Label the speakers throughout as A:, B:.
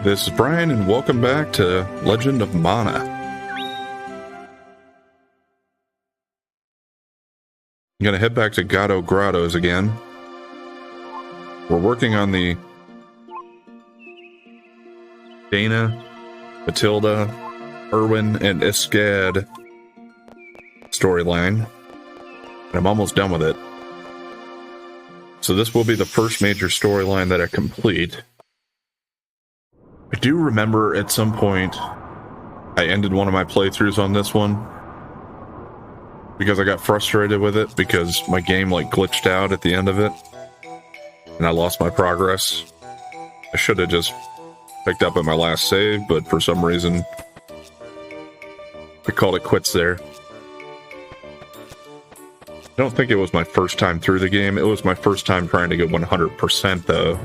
A: This is Brian, and welcome back to Legend of Mana. I'm going to head back to Gato Grottos again. We're working on the Dana, Matilda, Erwin, and Iskad storyline. And I'm almost done with it. So this will be the first major storyline that I complete. I do remember at some point I ended one of my playthroughs on this one because I got frustrated with it because my game like glitched out at the end of it and I lost my progress. I should have just picked up at my last save, but for some reason I called it quits there. I don't think it was my first time through the game. It was my first time trying to get 100% though.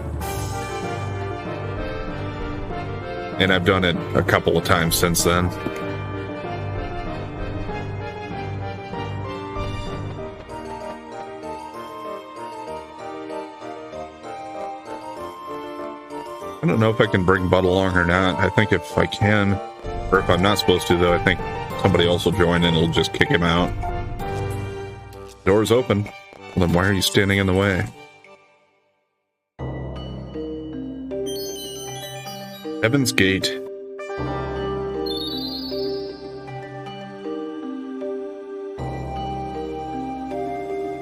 A: And I've done it a couple of times since then. I don't know if I can bring Bud along or not. I think if I can, or if I'm not supposed to though, I think somebody else will join and it'll just kick him out. Door's open. Well, then why are you standing in the way? Heaven's Gate.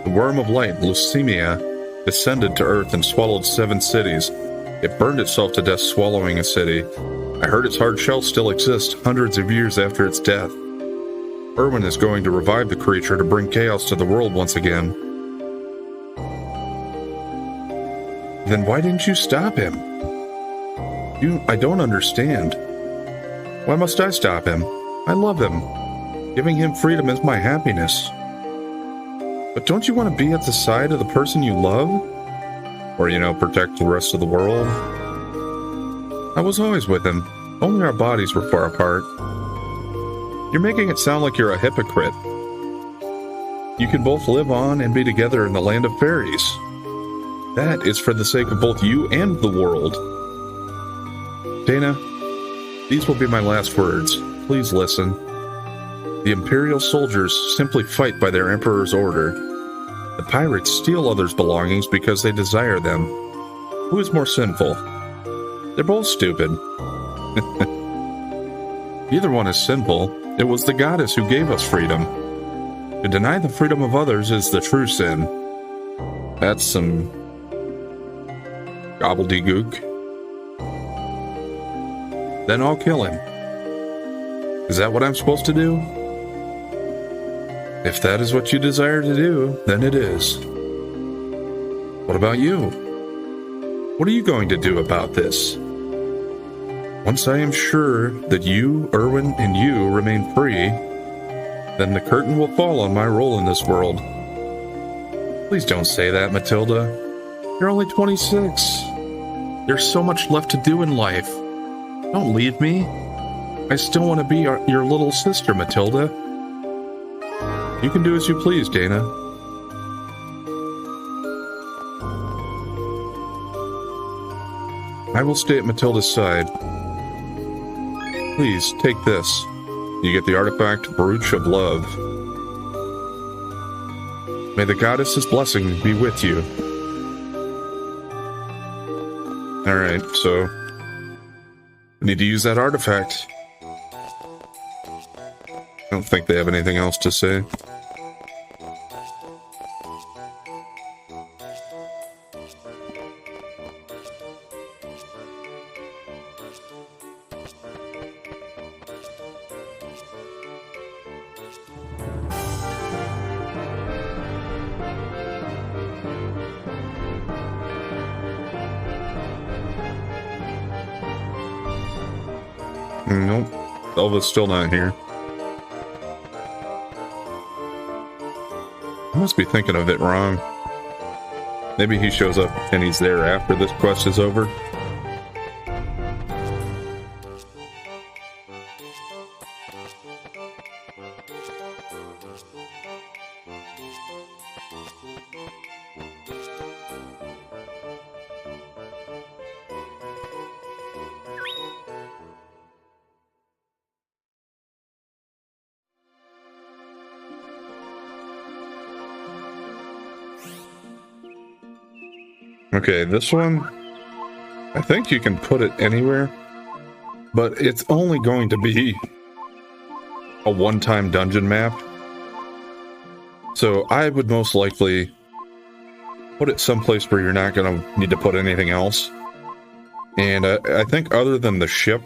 A: The worm of light, Leucemia, descended to Earth and swallowed 7 cities. It burned itself to death swallowing a city. I heard its hard shell still exists hundreds of years after its death. Erwin is going to revive the creature to bring chaos to the world once again. Then why didn't you stop him? I don't understand. Why must I stop him? I love him. Giving him freedom is my happiness. But don't you want to be at the side of the person you love? Or, protect the rest of the world? I was always with him. Only our bodies were far apart. You're making it sound like you're a hypocrite. You can both live on and be together in the land of fairies. That is for the sake of both you and the world. Dana, these will be my last words. Please listen. The Imperial soldiers simply fight by their Emperor's order. The pirates steal others' belongings because they desire them. Who is more sinful? They're both stupid. Either one is sinful. It was the goddess who gave us freedom. To deny the freedom of others is the true sin. That's some gobbledygook. Then I'll kill him. Is that what I'm supposed to do? If that is what you desire to do, then it is. What about you? What are you going to do about this? Once I am sure that you, Erwin, and you remain free, then the curtain will fall on my role in this world. Please don't say that, Matilda. You're only 26. There's so much left to do in life. Don't leave me. I still want to be your little sister, Matilda. You can do as you please, Dana. I will stay at Matilda's side. Please, take this. You get the artifact Brooch of Love. May the goddess's blessing be with you. Alright, so I need to use that artifact. I don't think they have anything else to say. Nope. Elva's still not here. I must be thinking of it wrong. Maybe he shows up and he's there after this quest is over. Okay, this one, I think you can put it anywhere, but it's only going to be a one-time dungeon map. So I would most likely put it someplace where you're not going to need to put anything else. And I think other than the ship,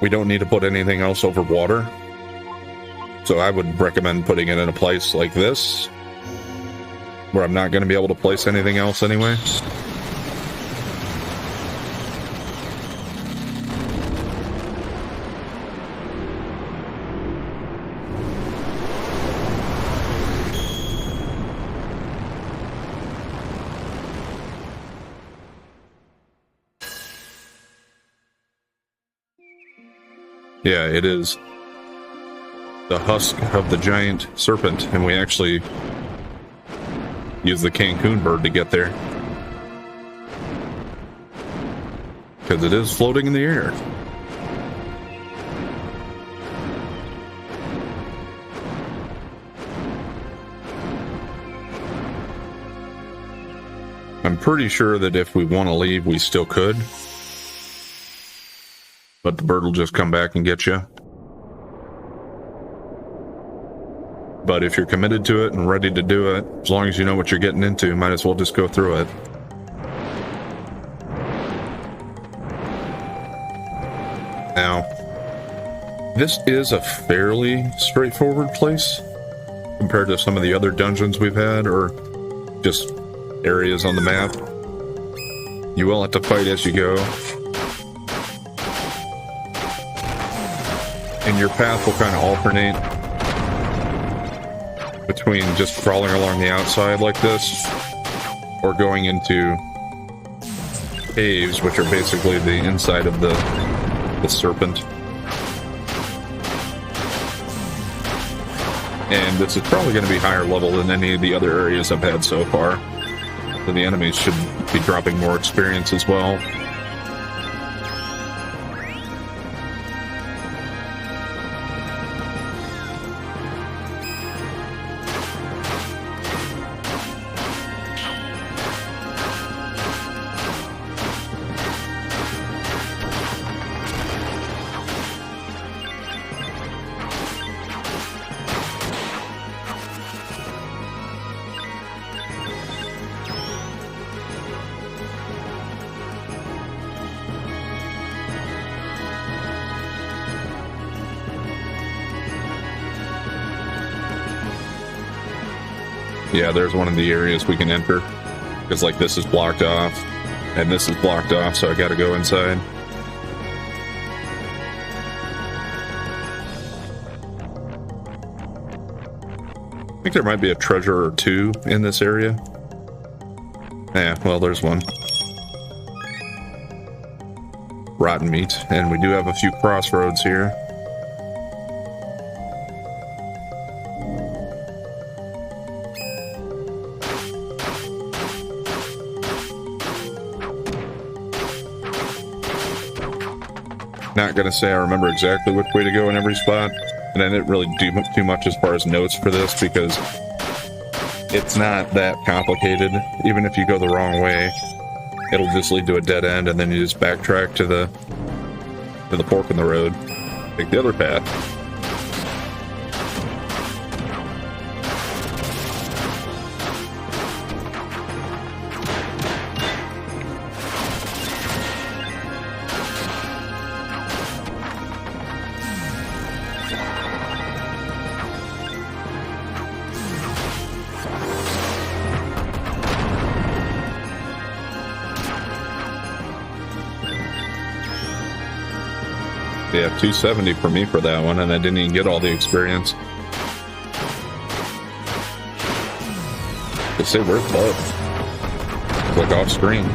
A: we don't need to put anything else over water. So I would recommend putting it in a place like this, where I'm not going to be able to place anything else anyway. Yeah, it is the husk of the giant serpent, and we actually use the Cancun bird to get there. Because it is floating in the air. I'm pretty sure that if we want to leave, we still could. But the bird will just come back and get you. But if you're committed to it and ready to do it, as long as you know what you're getting into, might as well just go through it. Now, this is a fairly straightforward place compared to some of the other dungeons we've had, or just areas on the map. You will have to fight as you go. And your path will kind of alternate between just crawling along the outside like this, or going into caves, which are basically the inside of the serpent. And this is probably going to be higher level than any of the other areas I've had so far. So the enemies should be dropping more experience as well. Yeah, there's one of the areas we can enter. Because, like, this is blocked off. And this is blocked off, so I gotta go inside. I think there might be a treasure or two in this area. Yeah, well, there's one. Rotten meat. And we do have a few crossroads here. Not gonna say I remember exactly which way to go in every spot, and I didn't really do too much as far as notes for this because it's not that complicated. Even if you go the wrong way, it'll just lead to a dead end, and then you just backtrack to the fork in the road. Take the other path. Yeah, 270 for me for that one, and I didn't even get all the experience. They say where's Bub? Like off screen.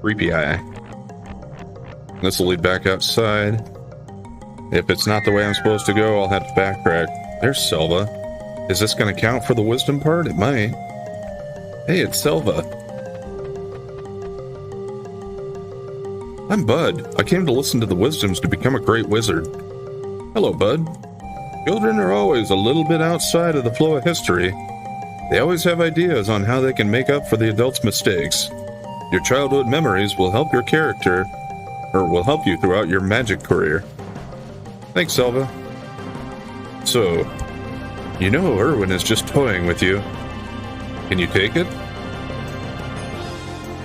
A: Creepy eye. This will lead back outside. If it's not the way I'm supposed to go, I'll have to backtrack. There's Selva. Is this going to count for the wisdom part? It might. Hey, it's Selva. I'm Bud. I came to listen to the wisdoms to become a great wizard. Hello, Bud. Children are always a little bit outside of the flow of history. They always have ideas on how they can make up for the adults' mistakes. Your childhood memories will help your character, or will help you throughout your magic career. Thanks, Selva. So, you know Erwin is just toying with you. Can you take it?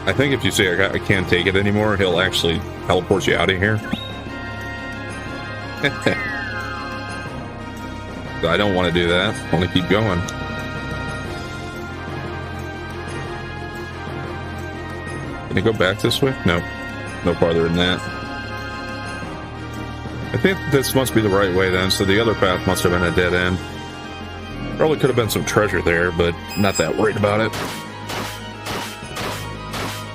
A: I think if you say I can't take it anymore, he'll actually teleport you out of here. I don't want to do that. I want to keep going. Can I go back this way? No. No farther than that. I think this must be the right way then, so the other path must have been a dead end. Probably could have been some treasure there, but not that worried about it.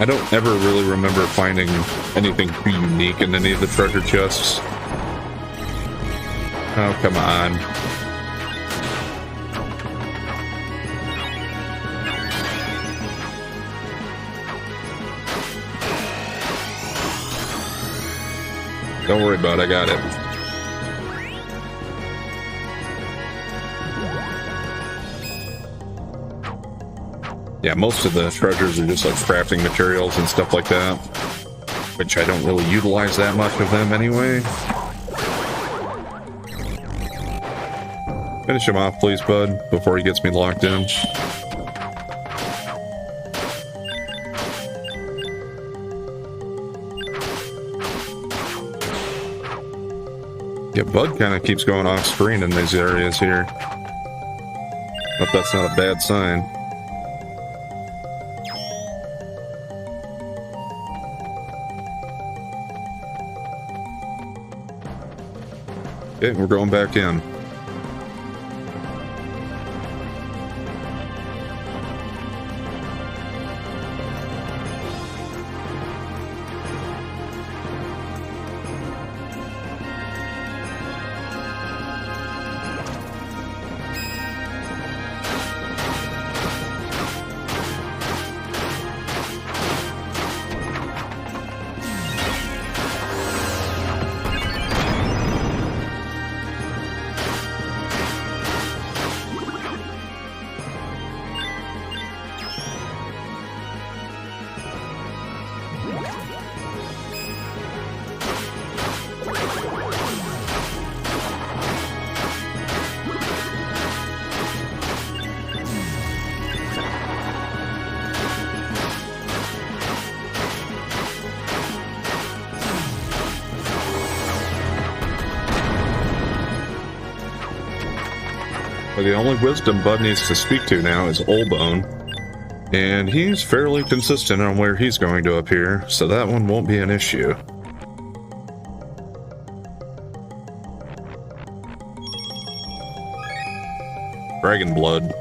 A: I don't ever really remember finding anything too unique in any of the treasure chests. Oh, come on. Don't worry about it, I got it. Yeah, most of the treasures are just like crafting materials and stuff like that, which I don't really utilize that much of them anyway. Finish him off, please, bud, before he gets me locked in. Yeah, Bud kind of keeps going off screen in these areas here. But that's not a bad sign. Okay, we're going back in. The only wisdom Bud needs to speak to now is Olbone, and he's fairly consistent on where he's going to appear, so that one won't be an issue. Dragon blood.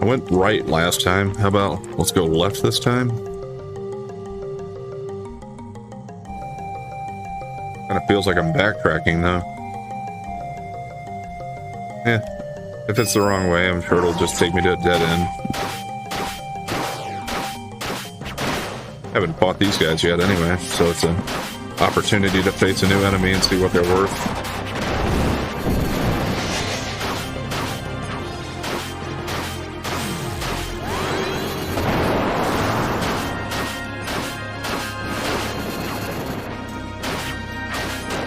A: I went right last time. How about let's go left this time? Kind of feels like I'm backtracking though. If it's the wrong way, I'm sure it'll just take me to a dead end. Haven't fought these guys yet anyway, so it's an opportunity to face a new enemy and see what they're worth.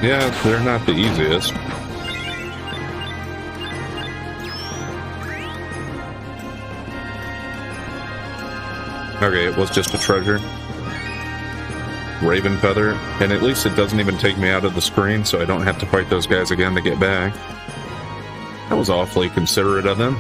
A: Yeah, they're not the easiest. Okay, it was just a treasure. Raven feather, and at least it doesn't even take me out of the screen, so I don't have to fight those guys again to get back. That was awfully considerate of them.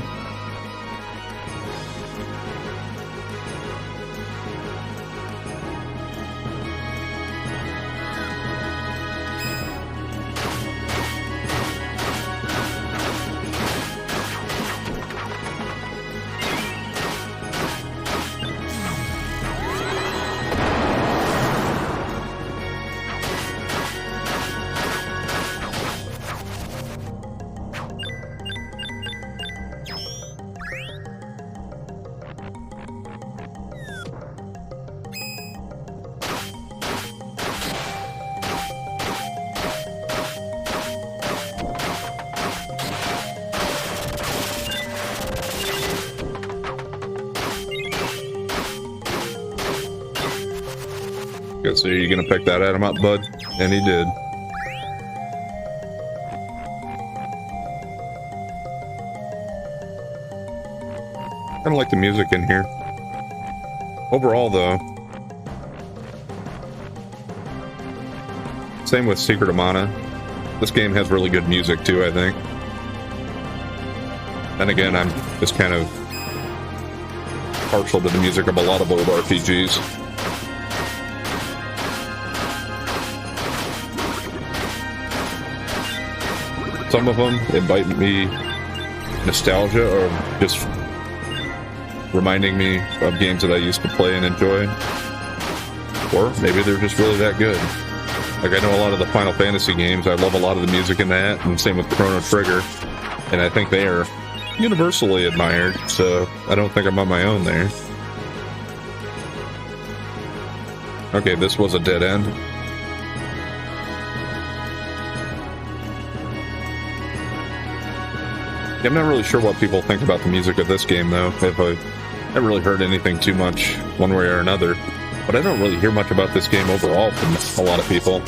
A: Okay, so you're gonna pick that item up, bud? And he did. Kinda like the music in here. Overall, though, same with Secret of Mana. This game has really good music, too, I think. And again, I'm just kind of partial to the music of a lot of old RPGs. Some of them invite me nostalgia or just reminding me of games that I used to play and enjoy. Or maybe they're just really that good. Like, I know a lot of the Final Fantasy games. I love a lot of the music in that, and same with Chrono Trigger. And I think they are universally admired, so I don't think I'm on my own there. Okay, this was a dead end. I'm not really sure what people think about the music of this game, though. If I haven't really heard anything too much one way or another. But I don't really hear much about this game overall from a lot of people.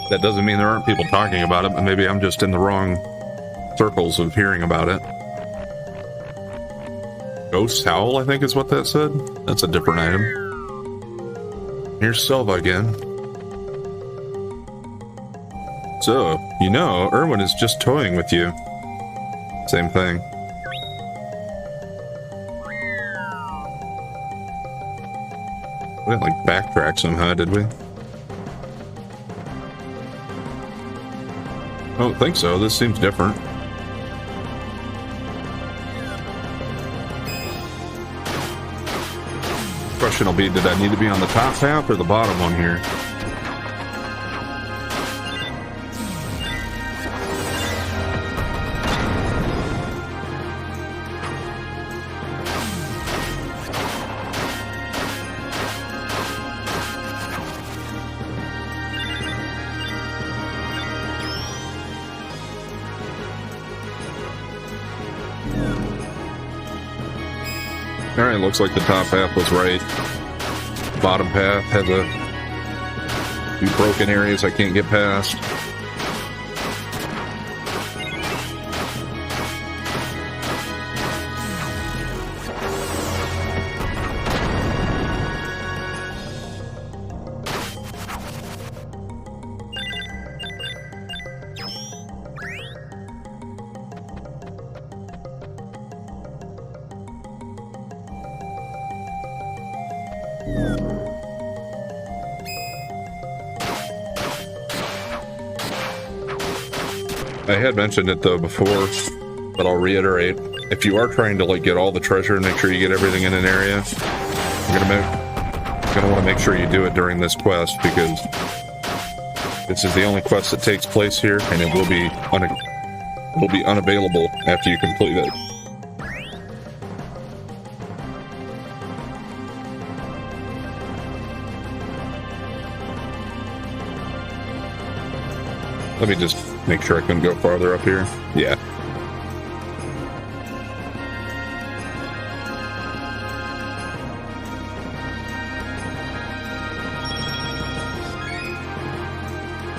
A: That doesn't mean there aren't people talking about it, but maybe I'm just in the wrong circles of hearing about it. Ghost Howl, I think is what that said. That's a different item. Here's Selva again. So, you know, Erwin is just toying with you. Same thing. We didn't, like, backtrack somehow, did we? I don't think so. This seems different. Question will be, did I need to be on the top half or the bottom one here? Alright, looks like the top half was right. Bottom path has a few broken areas I can't get past. I had mentioned it though before, but I'll reiterate. If you are trying to like get all the treasure and make sure you get everything in an area, you're gonna want to make sure you do it during this quest, because this is the only quest that takes place here, and it will be unavailable after you complete it. Let me just make sure I couldn't go farther up here. Yeah.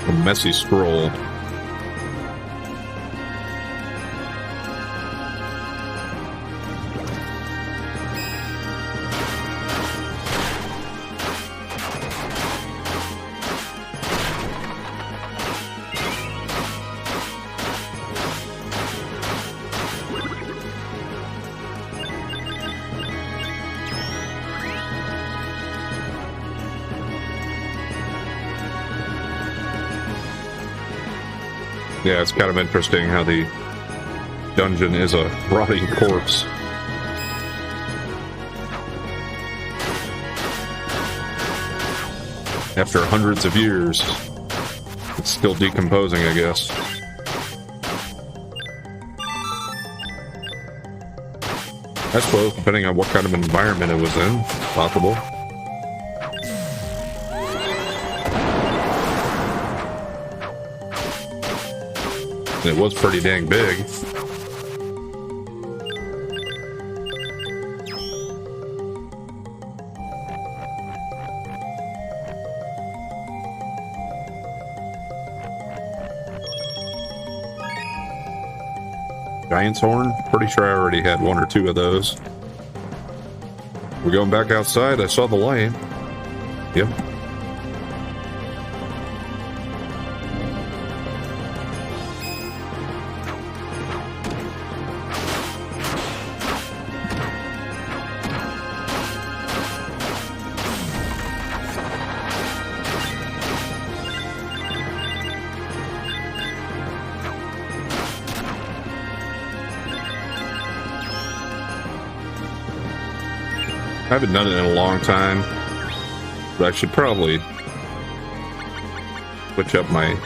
A: A messy scroll. Yeah, it's kind of interesting how the dungeon is a rotting corpse. After hundreds of years, it's still decomposing, I guess. I suppose, depending on what kind of environment it was in, possible. It was pretty dang big. Giant's horn? Pretty sure I already had one or two of those. We're going back outside. I saw the light. Yep. I haven't done it in a long time, but I should probably switch up my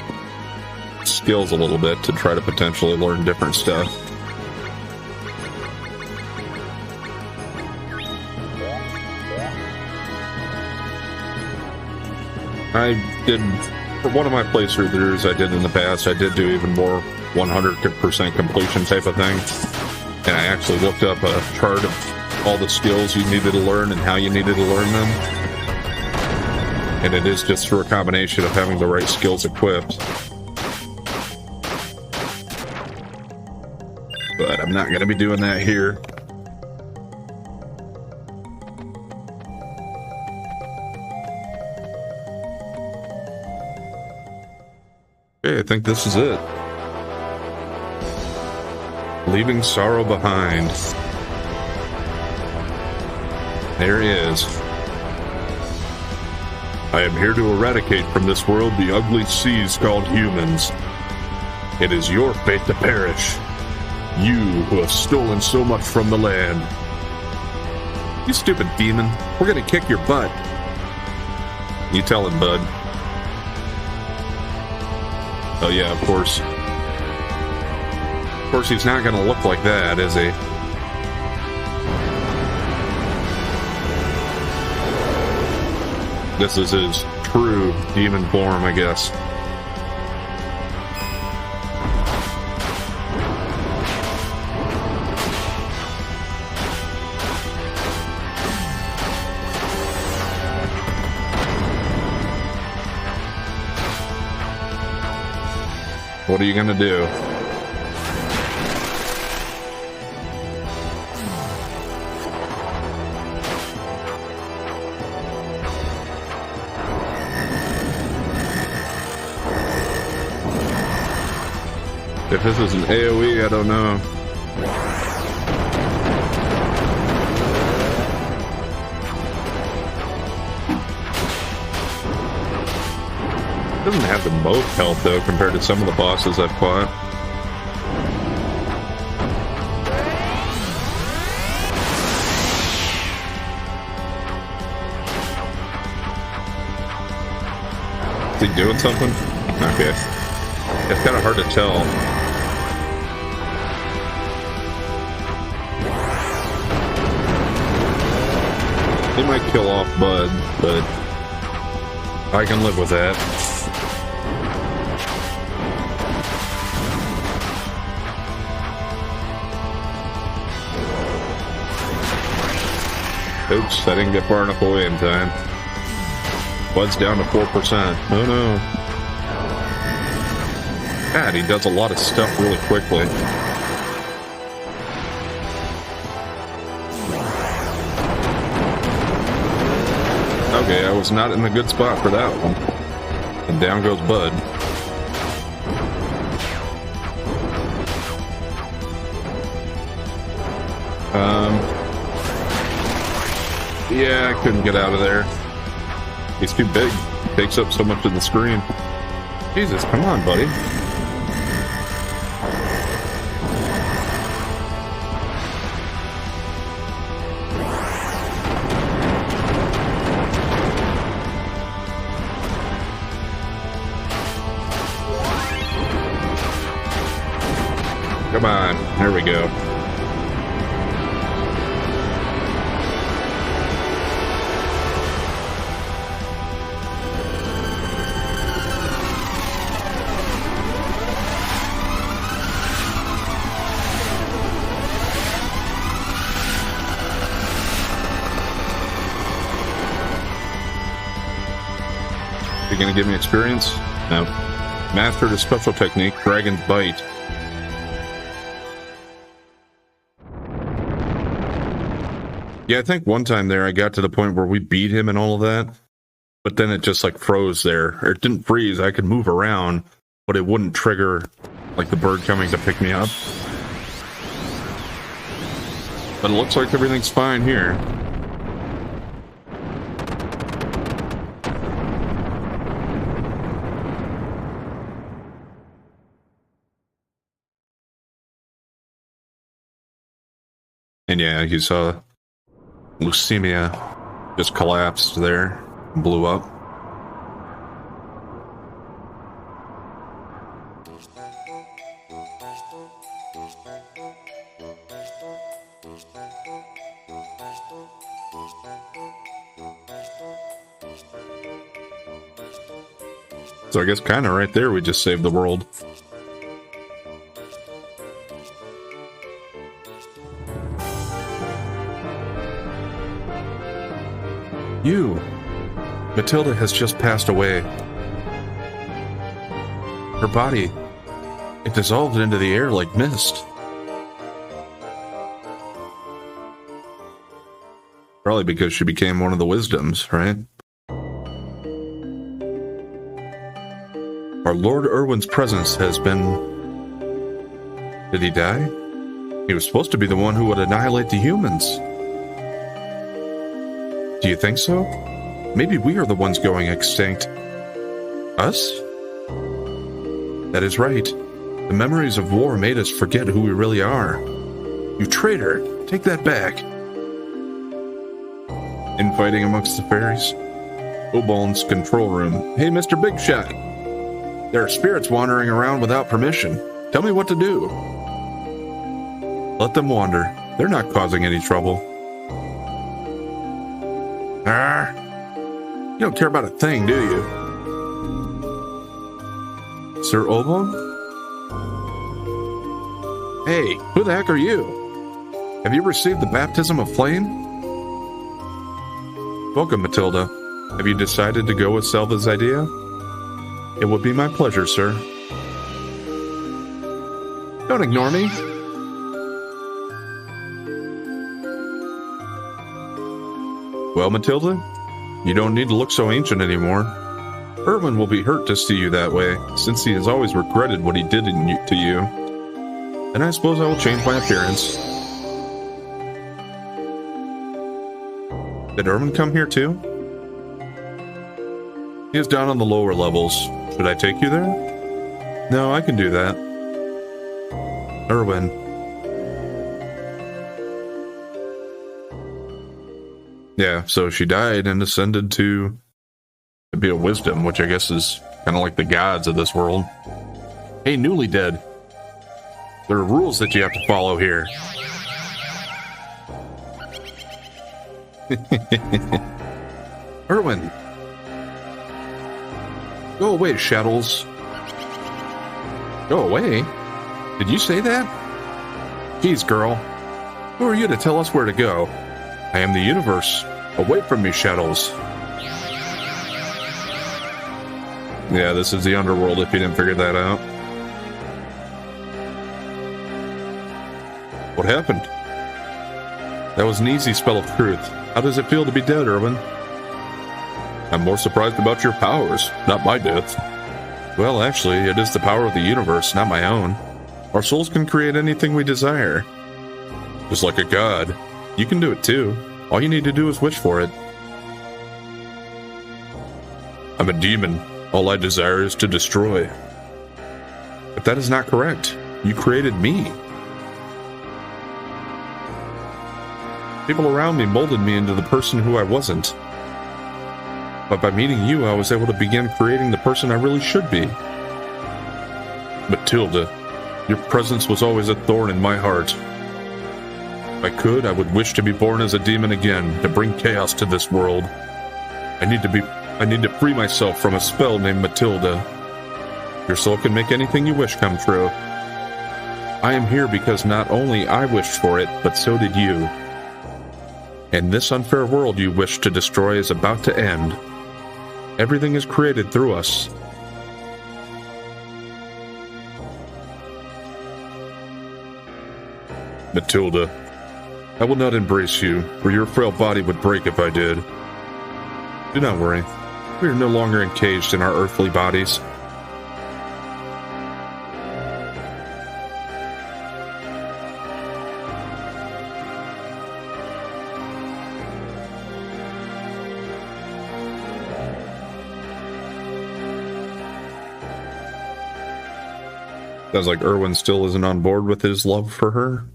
A: skills a little bit to try to potentially learn different stuff. I did, for one of my playthroughs I did in the past, I did do even more 100% completion type of thing, and I actually looked up a chart of all the skills you needed to learn and how you needed to learn them. And it is just through a combination of having the right skills equipped. But I'm not going to be doing that here. Okay, I think this is it. Leaving sorrow behind. There he is. I am here to eradicate from this world the ugly seas called humans. It is your fate to perish. You who have stolen so much from the land. You stupid demon. We're gonna kick your butt. You tell him, bud. Oh yeah, of course. Of course he's not gonna look like that, is he? This is his true demon form, I guess. What are you gonna do? If this is an AoE, I don't know. Doesn't have the most health though compared to some of the bosses I've fought. Is he doing something? Okay. It's kind of hard to tell. He might kill off Bud, but I can live with that. Oops, I didn't get far enough away in time. Bud's down to 4%. Oh no. God, he does a lot of stuff really quickly. Okay, I was not in a good spot for that one. And down goes Bud. Yeah, I couldn't get out of there. He's too big. He takes up so much of the screen. Jesus, come on, buddy. Come on, there we go. You gonna give me experience? No. Mastered a special technique, Dragon's Bite. Yeah, I think one time there I got to the point where we beat him and all of that, but then it just like froze there. Or it didn't freeze, I could move around, but it wouldn't trigger like the bird coming to pick me up. But it looks like everything's fine here. And yeah, you saw leukemia just collapsed there, blew up. So I guess kind of right there we just saved the world. You! Matilda has just passed away. Her body, it dissolved into the air like mist. Probably because she became one of the wisdoms, right? Our Lord Irwin's presence has been... Did he die? He was supposed to be the one who would annihilate the humans. Do you think so? Maybe we are the ones going extinct. Us? That is right. The memories of war made us forget who we really are. You traitor! Take that back. Infighting amongst the fairies? Obaln's control room. Hey, Mr. Big Shot. There are spirits wandering around without permission. Tell me what to do. Let them wander. They're not causing any trouble. You don't care about a thing, do you? Sir Obaln? Hey, who the heck are you? Have you received the baptism of flame? Welcome, Matilda. Have you decided to go with Selva's idea? It would be my pleasure, sir. Don't ignore me. Well, Matilda, you don't need to look so ancient anymore. Irwin will be hurt to see you that way, since he has always regretted what he did to you. And I suppose I will change my appearance. Did Irwin come here too? He is down on the lower levels. Should I take you there? No, I can do that. Irwin. Yeah, so she died and ascended to be a wisdom, which I guess is kind of like the gods of this world. Hey, newly dead. There are rules that you have to follow here. Irwin. Go away, Shadows. Go away? Did you say that? Jeez, girl. Who are you to tell us where to go? I am the universe. Away from me, Shadows. Yeah, this is the underworld if you didn't figure that out. What happened? That was an easy spell of truth. How does it feel to be dead, Irwin? I'm more surprised about your powers, not my death. Well, actually, it is the power of the universe, not my own. Our souls can create anything we desire. Just like a god. You can do it too. All you need to do is wish for it. I'm a demon. All I desire is to destroy. But that is not correct. You created me. People around me molded me into the person who I wasn't. But by meeting you, I was able to begin creating the person I really should be. Matilda, your presence was always a thorn in my heart. If I could, I would wish to be born as a demon again, to bring chaos to this world. I need to free myself from a spell named Matilda. Your soul can make anything you wish come true. I am here because not only I wished for it, but so did you. And this unfair world you wish to destroy is about to end. Everything is created through us. Matilda, I will not embrace you, for your frail body would break if I did. Do not worry. We are no longer encaged in our earthly bodies. Sounds like Erwin still isn't on board with his love for her.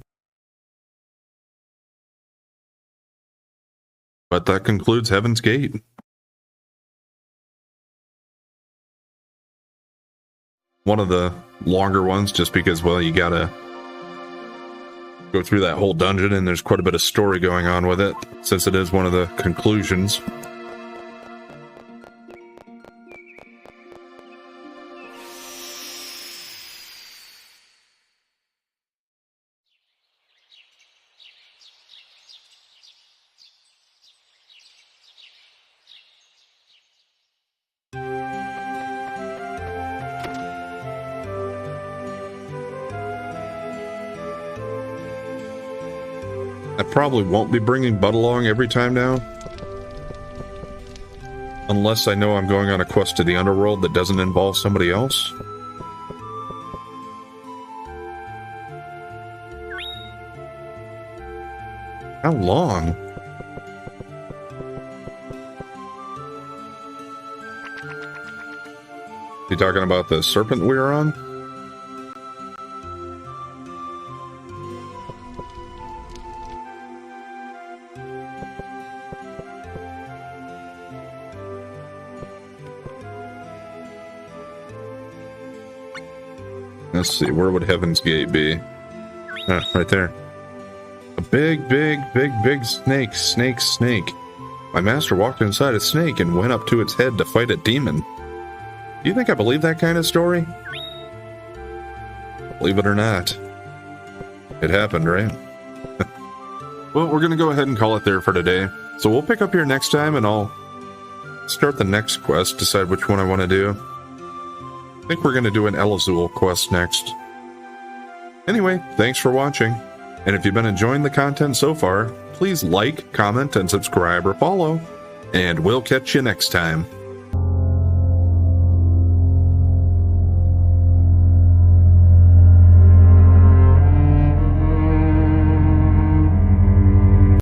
A: But that concludes Heaven's Gate. One of the longer ones, just because, well, you gotta go through that whole dungeon, and there's quite a bit of story going on with it, since it is one of the conclusions. I probably won't be bringing Bud along every time now. Unless I know I'm going on a quest to the underworld that doesn't involve somebody else. How long? You talking about the serpent we were on? Let's see, where would Heaven's Gate be? Ah, right there. A big snake, snake. My master walked inside a snake and went up to its head to fight a demon. Do you think I believe that kind of story? Believe it or not. It happened, right? Well, we're going to go ahead and call it there for today. So we'll pick up here next time, and I'll start the next quest, decide which one I want to do. I think we're going to do an Elazul quest next. Anyway, thanks for watching. And if you've been enjoying the content so far, please like, comment, and subscribe or follow. And we'll catch you next time.